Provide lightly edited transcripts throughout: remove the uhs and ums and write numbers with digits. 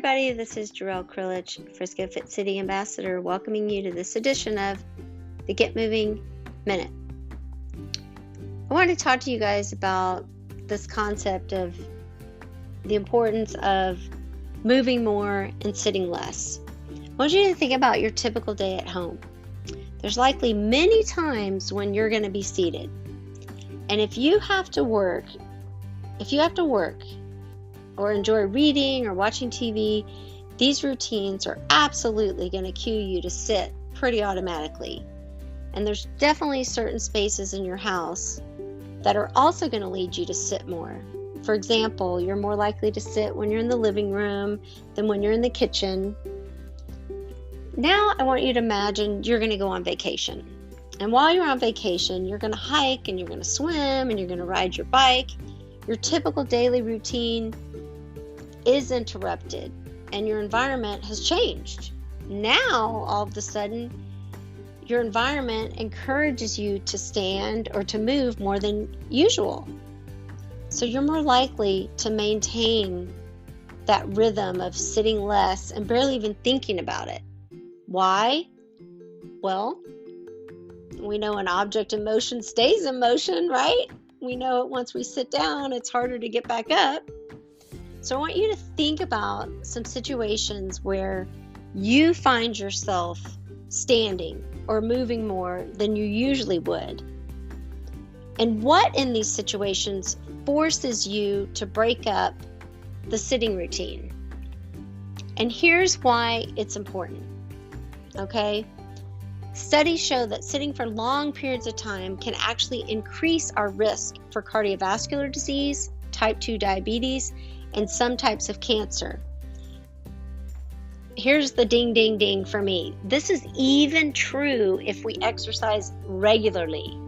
everybody, this is Gerryl Krilic, Frisco Fit City Ambassador, welcoming you to this edition of the Get Moving Minute. I want to talk to you guys about this concept of the importance of moving more and sitting less. I want you to think about your typical day at home. There's likely many times when you're going to be seated. And if you have to work or enjoy reading or watching TV, these routines are absolutely going to cue you to sit pretty automatically. And there's definitely certain spaces in your house that are also going to lead you to sit more. For example, you're more likely to sit when you're in the living room than when you're in the kitchen. Now I want you to imagine you're going to go on vacation. And while you're on vacation, you're going to hike and you're going to swim and you're going to ride your bike. Your typical daily routine is interrupted and your environment has changed. Now, all of a sudden, your environment encourages you to stand or to move more than usual. So you're more likely to maintain that rhythm of sitting less and barely even thinking about it. Why? Well, we know an object in motion stays in motion, right? We know once we sit down, it's harder to get back up. So I want you to think about some situations where you find yourself standing or moving more than you usually would. And what in these situations forces you to break up the sitting routine? And here's why it's important, okay? Studies show that sitting for long periods of time can actually increase our risk for cardiovascular disease, type 2 diabetes, and some types of cancer. Here's the ding, ding, ding for me. This is even true if we exercise regularly.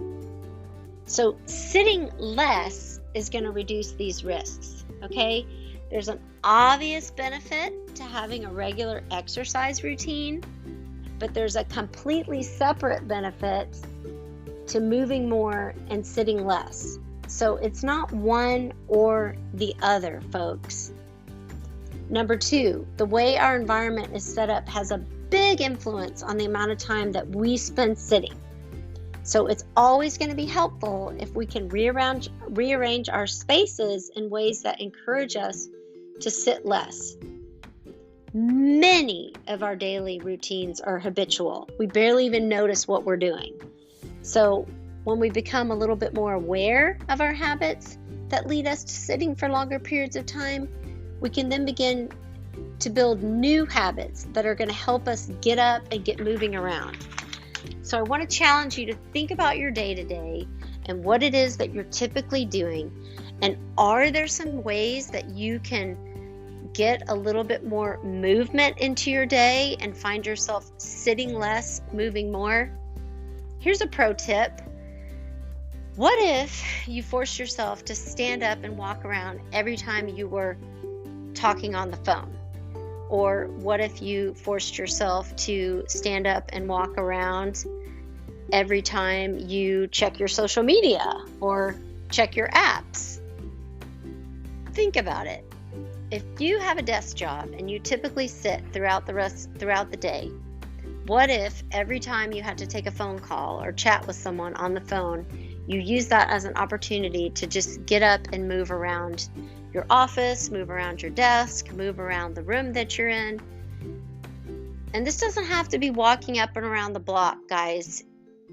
So sitting less is going to reduce these risks, okay? There's an obvious benefit to having a regular exercise routine, but there's a completely separate benefit to moving more and sitting less. So it's not one or the other, folks. Number two, the way our environment is set up has a big influence on the amount of time that we spend sitting. So it's always going to be helpful if we can rearrange our spaces in ways that encourage us to sit less. Many of our daily routines are habitual. We barely even notice what we're doing. So when we become a little bit more aware of our habits that lead us to sitting for longer periods of time, we can then begin to build new habits that are going to help us get up and get moving around. So I want to challenge you to think about your day-to-day and what it is that you're typically doing. And are there some ways that you can get a little bit more movement into your day and find yourself sitting less, moving more? Here's a pro tip. What if you forced yourself to stand up and walk around every time you were talking on the phone? Or what if you forced yourself to stand up and walk around every time you check your social media or check your apps? Think about it. If you have a desk job and you typically sit throughout the day, what if every time you had to take a phone call or chat with someone on the phone, you use that as an opportunity to just get up and move around your office, move around your desk, move around the room that you're in? And this doesn't have to be walking up and around the block, guys.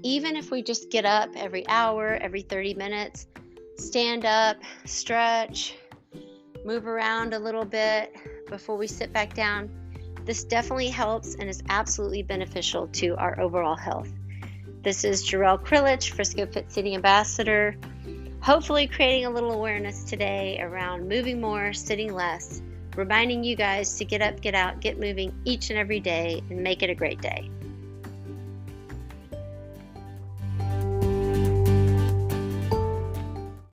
Even if we just get up every hour, every 30 minutes, stand up, stretch, move around a little bit before we sit back down, this definitely helps and is absolutely beneficial to our overall health. This is Gerryl Krilic, Frisco Fit City Ambassador, hopefully creating a little awareness today around moving more, sitting less, reminding you guys to get up, get out, get moving each and every day and make it a great day.